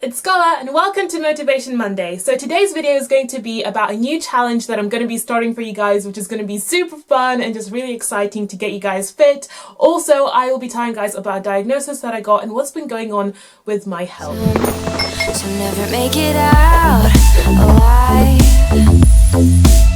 it's Scola and welcome to Motivation Monday. So today's video is going to be about a new challenge that I'm going to be starting for you guys, which is going to be super fun and just really exciting to get you guys fit. Also, I will be telling you guys about a diagnosis that I got and what's been going on with my health. To never make it out alive.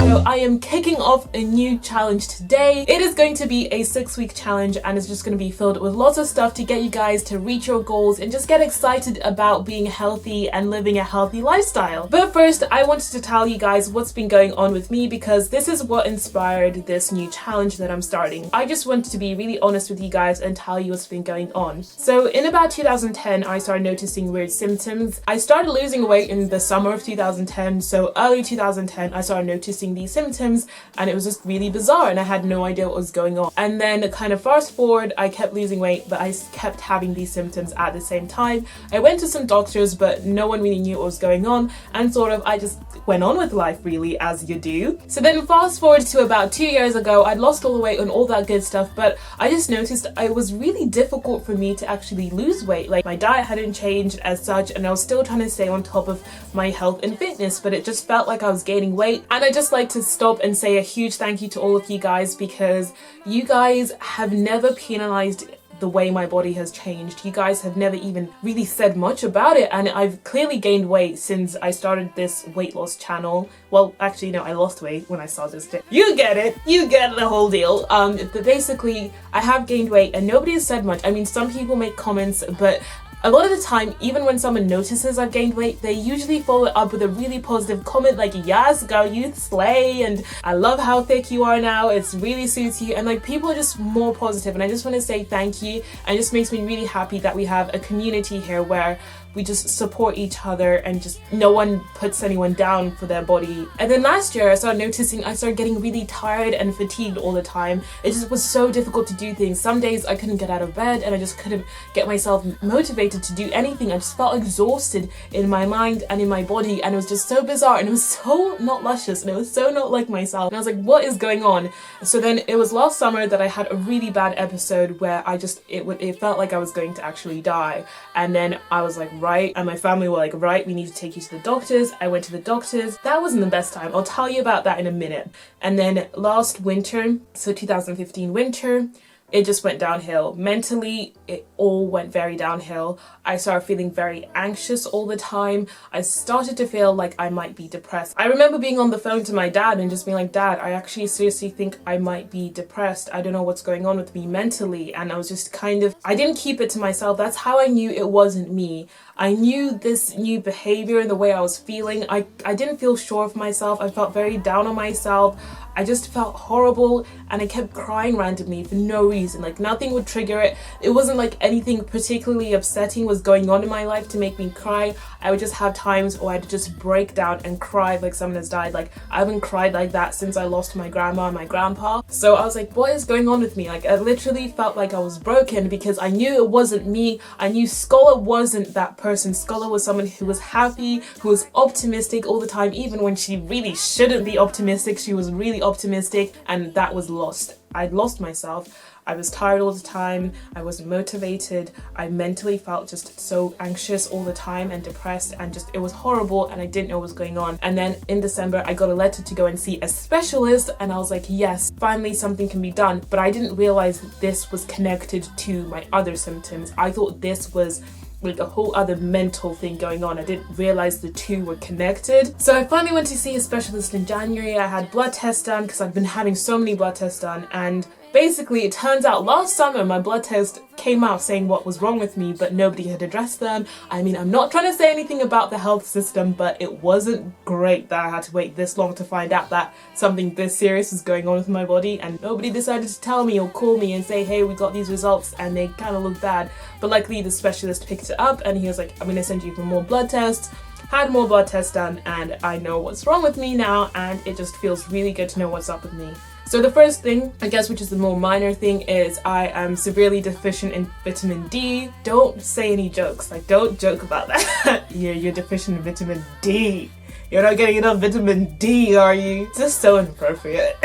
So I am kicking off a new challenge today. It is going to be a 6-week challenge and it's just going to be filled with lots of stuff to get you guys to reach your goals and just get excited about being healthy and living a healthy lifestyle. But first, I wanted to tell you guys what's been going on with me because this is what inspired this new challenge that I'm starting. I just wanted to be really honest with you guys and tell you what's been going on. So in about 2010, I started noticing weird symptoms. I started losing weight in the summer of 2010, so early 2010, I started noticing these symptoms and it was just really bizarre and I had no idea what was going on. And then kind of fast forward, I kept losing weight, but I kept having these symptoms at the same time. I went to some doctors, but no one really knew what was going on, and sort of I just went on with life really, as you do. So then fast forward to about 2 years ago, I'd lost all the weight and all that good stuff, but I just noticed it was really difficult for me to actually lose weight. Like my diet hadn't changed as such and I was still trying to stay on top of my health and fitness, but it just felt like I was gaining weight. And I just like to stop and say a huge thank you to all of you guys because you guys have never penalized the way my body has changed. You guys have never even really said much about it, and I've clearly gained weight since I started this weight loss channel. Well, actually no, I lost weight when I started this. You get it, you get the whole deal. But basically I have gained weight and nobody has said much. I mean, some people make comments, but a lot of the time, even when someone notices I've gained weight, they usually follow it up with a really positive comment like, yes girl, you slay, and I love how thick you are now, it's really suits you, and like people are just more positive, and I just want to say thank you, and it just makes me really happy that we have a community here where we just support each other and just no one puts anyone down for their body. And then last year I started noticing I started getting really tired and fatigued all the time. It just was so difficult to do things. Some days I couldn't get out of bed and I just couldn't get myself motivated to do anything. I just felt exhausted in my mind and in my body, and it was just so bizarre and it was so not luscious and it was so not like myself. And I was like, what is going on? So then it was last summer that I had a really bad episode where it felt like I was going to actually die. And then I was like, right, and my family were like, right, we need to take you to the doctors. I went to the doctors. That wasn't the best time. I'll tell you about that in a minute. And then last winter, so 2015 winter, it just went downhill. Mentally, it all went very downhill. I started feeling very anxious all the time. I started to feel like I might be depressed. I remember being on the phone to my dad and just being like, Dad, I actually seriously think I might be depressed. I don't know what's going on with me mentally. And I was just I didn't keep it to myself. That's how I knew it wasn't me. I knew this new behavior and the way I was feeling. I didn't feel sure of myself. I felt very down on myself. I just felt horrible and I kept crying randomly for no reason. Like nothing would trigger it. It wasn't like anything particularly upsetting was going on in my life to make me cry. I would just have times where I'd just break down and cry like someone has died. Like I haven't cried like that since I lost my grandma and my grandpa. So I was like, what is going on with me? Like I literally felt like I was broken because I knew it wasn't me. I knew Scola wasn't that person. Scola was someone who was happy, who was optimistic all the time, even when she really shouldn't be optimistic. She was really optimistic, and that was lost. I'd lost myself. I was tired all the time. I wasn't motivated. I mentally felt just so anxious all the time and depressed, and just it was horrible and I didn't know what was going on. And then in December I got a letter to go and see a specialist, and I was like, yes, finally something can be done. But I didn't realize that this was connected to my other symptoms. I thought this was like a whole other mental thing going on. I didn't realize the two were connected. So I finally went to see a specialist in January. I had blood tests done because I've been having so many blood tests done, and basically it turns out last summer my blood test came out saying what was wrong with me, but nobody had addressed them. I mean, I'm not trying to say anything about the health system, but it wasn't great that I had to wait this long to find out that something this serious was going on with my body, and nobody decided to tell me or call me and say, hey, we got these results and they kind of look bad. But luckily the specialist picked it up and he was like, I'm gonna send you for more blood tests. Had more blood tests done and I know what's wrong with me now, and it just feels really good to know what's up with me. So the first thing, I guess, which is the more minor thing, is I am severely deficient in vitamin D. Don't say any jokes, like don't joke about that. You're deficient in vitamin D. You're not getting enough vitamin D, are you? It's just so inappropriate.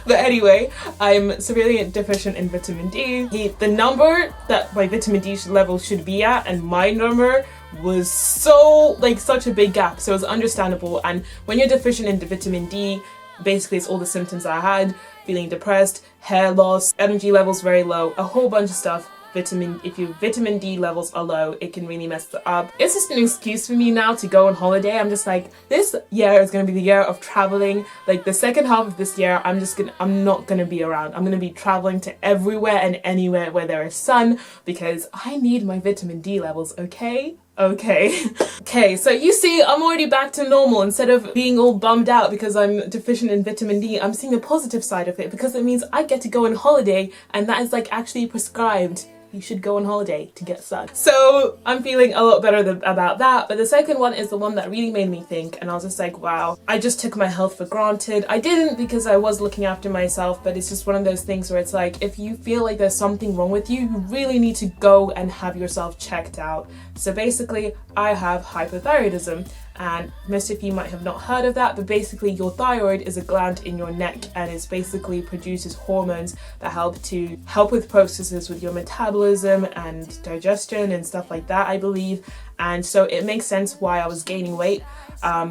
But anyway, I'm severely deficient in vitamin D. The number that my vitamin D level should be at and my number was such a big gap, so it's understandable. And when you're deficient in the vitamin D, basically it's all the symptoms I had: feeling depressed, hair loss, energy levels very low, a whole bunch of stuff. If your vitamin D levels are low, it can really mess it up. It's just an excuse for me now to go on holiday. I'm just like, this year is gonna be the year of traveling. Like the second half of this year, I'm not gonna be around. I'm gonna be traveling to everywhere and anywhere where there is sun, because I need my vitamin D levels, okay? Okay, so you see, I'm already back to normal. Instead of being all bummed out because I'm deficient in vitamin D, I'm seeing a positive side of it, because it means I get to go on holiday, and that is like actually prescribed. You should go on holiday to get sun. So I'm feeling a lot better about that. But the second one is the one that really made me think, and I was just like, wow, I just took my health for granted. I didn't, because I was looking after myself, but it's just one of those things where it's like, if you feel like there's something wrong with you, you really need to go and have yourself checked out. So basically, I have hypothyroidism. And most of you might have not heard of that, but basically your thyroid is a gland in your neck, and it basically produces hormones that help with processes with your metabolism and digestion and stuff like that, I believe. And so it makes sense why I was gaining weight.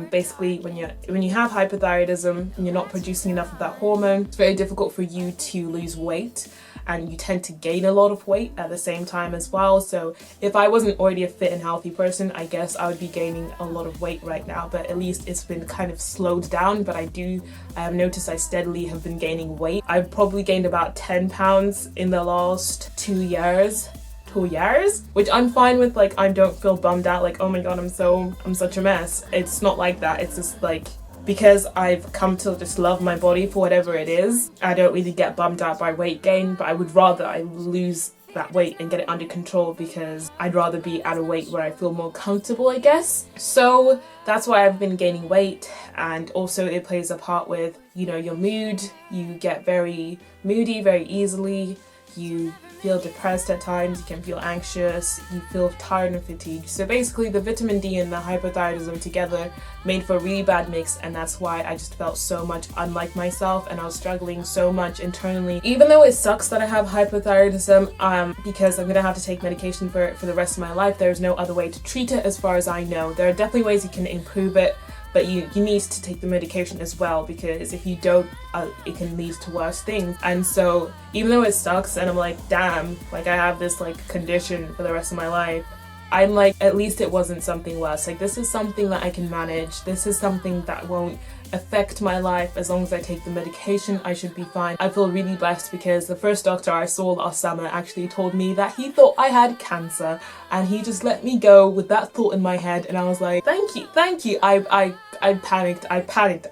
Basically, when you have hypothyroidism and you're not producing enough of that hormone, it's very difficult for you to lose weight, and you tend to gain a lot of weight at the same time as well. So if I wasn't already a fit and healthy person, I guess I would be gaining a lot of weight right now, but at least it's been kind of slowed down. But I have noticed I steadily have been gaining weight. I've probably gained about 10 pounds in the last 2 years, which I'm fine with. Like, I don't feel bummed out like, oh my god, I'm such a mess. It's not like that. It's just like, because I've come to just love my body for whatever it is, I don't really get bummed out by weight gain, but I would rather I lose that weight and get it under control, because I'd rather be at a weight where I feel more comfortable, I guess. So that's why I've been gaining weight. And also it plays a part with, your mood. You get very moody very easily. You feel depressed at times, you can feel anxious, you feel tired and fatigued. So basically the vitamin D and the hypothyroidism together made for a really bad mix, and that's why I just felt so much unlike myself, and I was struggling so much internally. Even though it sucks that I have hypothyroidism, because I'm gonna have to take medication for it for the rest of my life, there's no other way to treat it as far as I know. There are definitely ways you can improve it, but you need to take the medication as well, because if you don't, it can lead to worse things. And so even though it sucks and I'm like, damn, like I have this like condition for the rest of my life, I'm like, at least it wasn't something worse. Like, this is something that I can manage. This is something that won't affect my life. As long as I take the medication, I should be fine. I feel really blessed, because the first doctor I saw last summer actually told me that he thought I had cancer, and he just let me go with that thought in my head, and I was like, thank you. I panicked.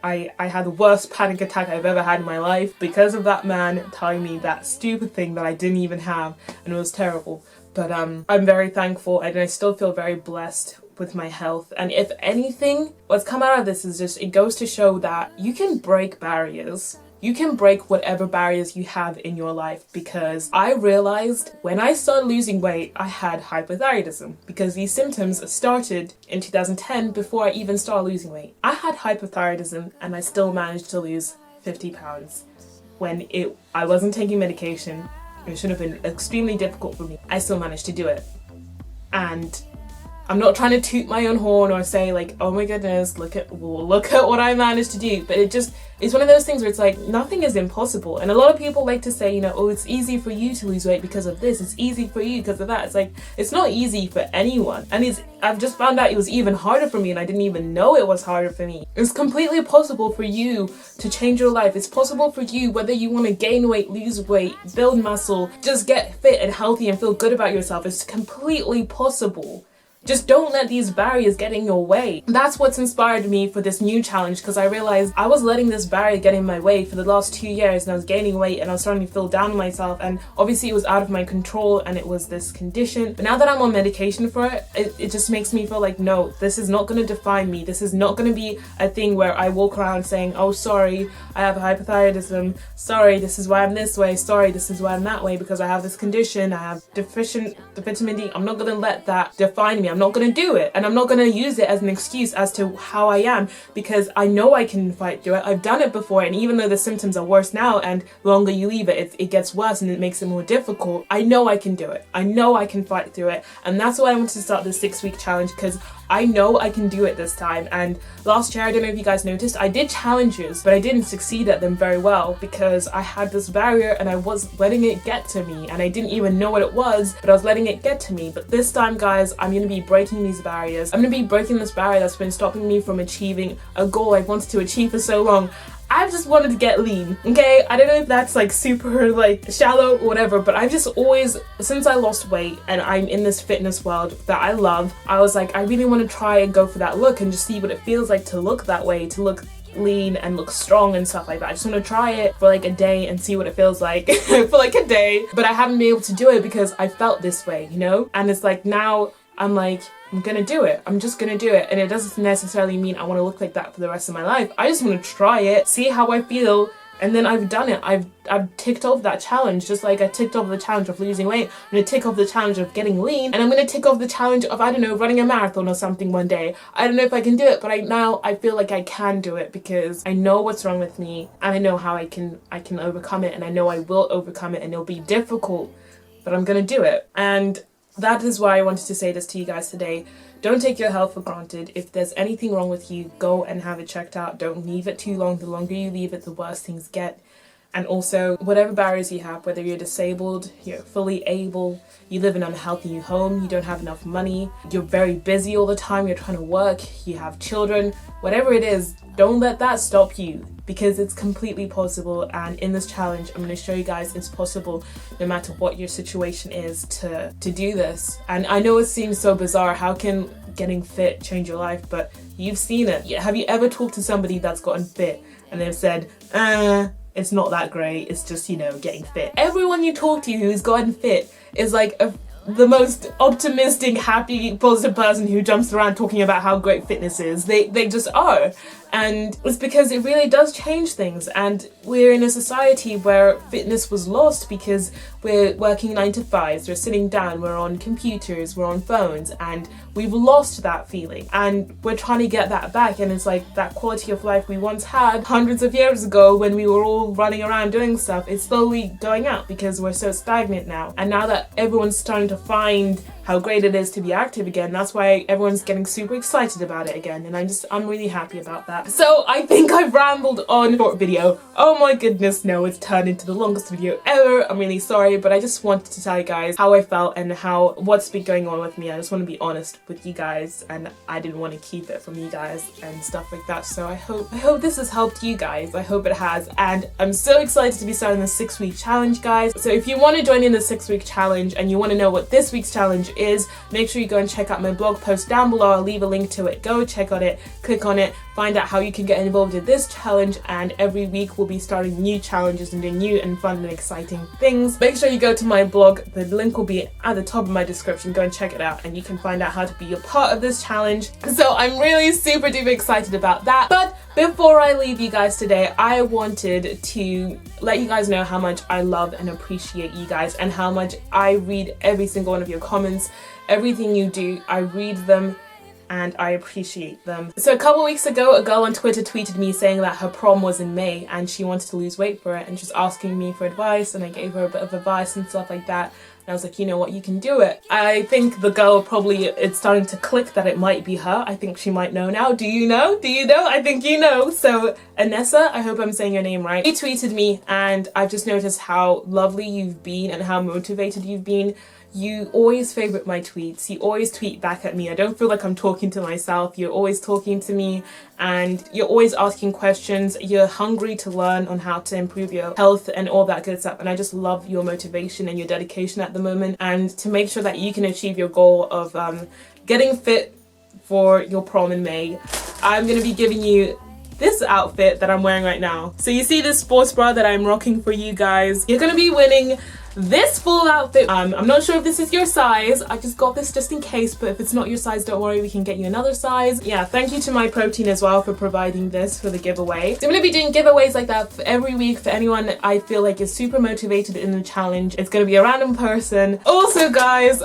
I had the worst panic attack I've ever had in my life because of that man telling me that stupid thing that I didn't even have, and it was terrible. But I'm very thankful, and I still feel very blessed with my health. And if anything, what's come out of this is just, it goes to show that you can break barriers. You can break whatever barriers you have in your life, because I realized when I started losing weight, I had hypothyroidism, because these symptoms started in 2010 before I even started losing weight. I had hypothyroidism, and I still managed to lose 50 pounds when I wasn't taking medication. It should have been extremely difficult for me. I still managed to do it. And I'm not trying to toot my own horn or say like, oh my goodness, look at what I managed to do. But it's one of those things where it's like, nothing is impossible. And a lot of people like to say, oh, it's easy for you to lose weight because of this. It's easy for you because of that. It's like, it's not easy for anyone. And I've just found out it was even harder for me, and I didn't even know it was harder for me. It's completely possible for you to change your life. It's possible for you, whether you want to gain weight, lose weight, build muscle, just get fit and healthy and feel good about yourself. It's completely possible. Just don't let these barriers get in your way. That's what's inspired me for this new challenge, because I realized I was letting this barrier get in my way for the last 2 years, and I was gaining weight and I was starting to feel down on myself, and obviously it was out of my control and it was this condition. But now that I'm on medication for it, it just makes me feel like, no, this is not going to define me. This is not going to be a thing where I walk around saying, oh, sorry, I have hypothyroidism. Sorry, this is why I'm this way. Sorry, this is why I'm that way, because I have this condition. I have deficient the vitamin D. I'm not going to let that define me. I'm not gonna do it, and I'm not gonna use it as an excuse as to how I am, because I know I can fight through it. I've done it before, and even though the symptoms are worse now and the longer you leave it, it gets worse and it makes it more difficult, I know I can do it. I know I can fight through it, and that's why I wanted to start the 6-week challenge, because I know I can do it this time. And last year, I don't know if you guys noticed, I did challenges, but I didn't succeed at them very well because I had this barrier and I was letting it get to me, and I didn't even know what it was, but I was letting it get to me. But this time, guys, I'm gonna be breaking these barriers. I'm gonna be breaking this barrier that's been stopping me from achieving a goal I've wanted to achieve for so long. I've just wanted to get lean, okay? I don't know if that's like super like shallow or whatever, but I've just always, since I lost weight and I'm in this fitness world that I love, I was like, I really want to try and go for that look and just see what it feels like to look that way, to look lean and look strong and stuff like that. I just want to try it for like a day and see what it feels like for like a day. But I haven't been able to do it because I felt this way, you know? And it's like now I'm like, I'm gonna do it. I'm just gonna do it. And it doesn't necessarily mean I want to look like that for the rest of my life. I just want to try it, see how I feel, and then I've done it. I've ticked off that challenge, just like I ticked off the challenge of losing weight. I'm gonna tick off the challenge of getting lean, and I'm gonna tick off the challenge of, I don't know, running a marathon or something one day. I don't know if I can do it, but I feel like I can do it because I know what's wrong with me, and I know how I can overcome it, and I know I will overcome it, and it'll be difficult, but I'm gonna do it. And that is why I wanted to say this to you guys today. Don't take your health for granted. If there's anything wrong with you, go and have it checked out. Don't leave it too long. The longer you leave it, the worse things get. And also, whatever barriers you have, whether you're disabled, you're fully able, you live in an unhealthy home, you don't have enough money, you're very busy all the time, you're trying to work, you have children, whatever it is, don't let that stop you, because it's completely possible. And in this challenge, I'm going to show you guys it's possible no matter what your situation is to do this. And I know it seems so bizarre. How can getting fit change your life? But you've seen it. Have you ever talked to somebody that's gotten fit and they've said, it's not that great, it's just, you know, getting fit? Everyone you talk to who's gotten fit is like the most optimistic, happy, positive person who jumps around talking about how great fitness is. They just are. And it's because it really does change things. And we're in a society where fitness was lost because we're working 9 to 5s, we're sitting down, we're on computers, we're on phones, and we've lost that feeling. And we're trying to get that back. And it's like that quality of life we once had hundreds of years ago when we were all running around doing stuff, it's slowly going out because we're so stagnant now. And now that everyone's starting to find how great it is to be active again, that's why everyone's getting super excited about it again, and I'm really happy about that. So I think I've rambled on short video. Oh my goodness, no, it's turned into the longest video ever. I'm really sorry, but I just wanted to tell you guys how I felt and what's been going on with me. I just want to be honest with you guys, and I didn't want to keep it from you guys and stuff like that. So I hope this has helped you guys. I hope it has, and I'm so excited to be starting the 6-week challenge, guys. So if you want to join in the 6-week challenge and you want to know what this week's challenge is, make sure you go and check out my blog post down below. I'll leave a link to it. Go check out it, click on it, find out how you can get involved in this challenge, and every week we'll be starting new challenges and doing new and fun and exciting things. Make sure you go to my blog. The link will be at the top of my description. Go and check it out and you can find out how to be a part of this challenge. So I'm really super duper excited about that. But before I leave you guys today, I wanted to let you guys know how much I love and appreciate you guys, and how much I read every single one of your comments. Everything you do, I read them and I appreciate them. So a couple weeks ago, a girl on Twitter tweeted me saying that her prom was in May and she wanted to lose weight for it, and she was asking me for advice, and I gave her a bit of advice and stuff like that. And I was like, you know what, you can do it. I think the girl probably, it's starting to click that it might be her. I think she might know now. Do you know? Do you know? I think you know. So Anessa, I hope I'm saying your name right, she tweeted me, and I've just noticed how lovely you've been and how motivated you've been. You always favorite my tweets. You always tweet back at me. I don't feel like I'm talking to myself. You're always talking to me, and you're always asking questions. You're hungry to learn on how to improve your health and all that good stuff. And I just love your motivation and your dedication at the moment, and to make sure that you can achieve your goal of getting fit for your prom in May. I'm going to be giving you this outfit that I'm wearing right now. So you see this sports bra that I'm rocking for you guys. You're going to be winning this full outfit. I'm not sure if this is your size. I just got this just in case, but if it's not your size, don't worry, we can get you another size. Yeah, thank you to My Protein as well for providing this for the giveaway. So I'm gonna be doing giveaways like that for every week for anyone I feel like is super motivated in the challenge. It's gonna be a random person. Also guys,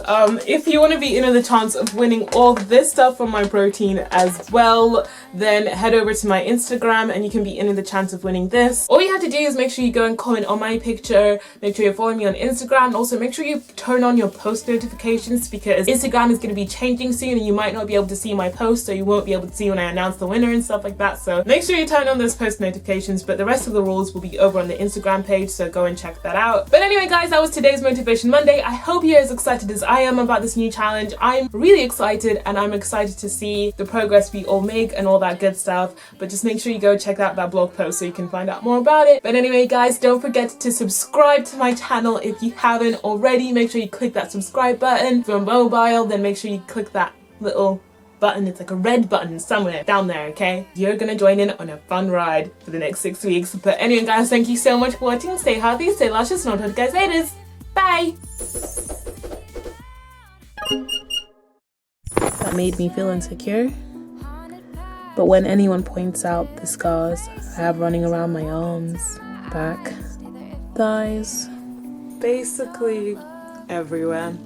if you want to be in the chance of winning all this stuff from My Protein as well, then head over to my Instagram and you can be in the chance of winning this. All you have to do is make sure you go and comment on my picture, make sure you're following me on Instagram, and also make sure you turn on your post notifications because Instagram is going to be changing soon and you might not be able to see my post, so you won't be able to see when I announce the winner and stuff like that. So make sure you turn on those post notifications, but the rest of the rules will be over on the Instagram page, so go and check that out. But anyway guys, that was today's Motivation Monday. I hope you're as excited as I am about this new challenge. I'm really excited and I'm excited to see the progress we all make and all that good stuff, but just make sure you go check out that blog post so you can find out more about it. But anyway guys, don't forget to subscribe to my channel if you haven't already. Make sure you click that subscribe button. If you're mobile, then make sure you click that little button. It's like a red button somewhere down there, okay? You're gonna join in on a fun ride for the next 6 weeks. But anyway guys, thank you so much for watching. Stay healthy, stay luscious, and I'll talk to you guys later. Bye! That made me feel insecure. But when anyone points out the scars I have running around my arms, back, thighs, basically everywhere.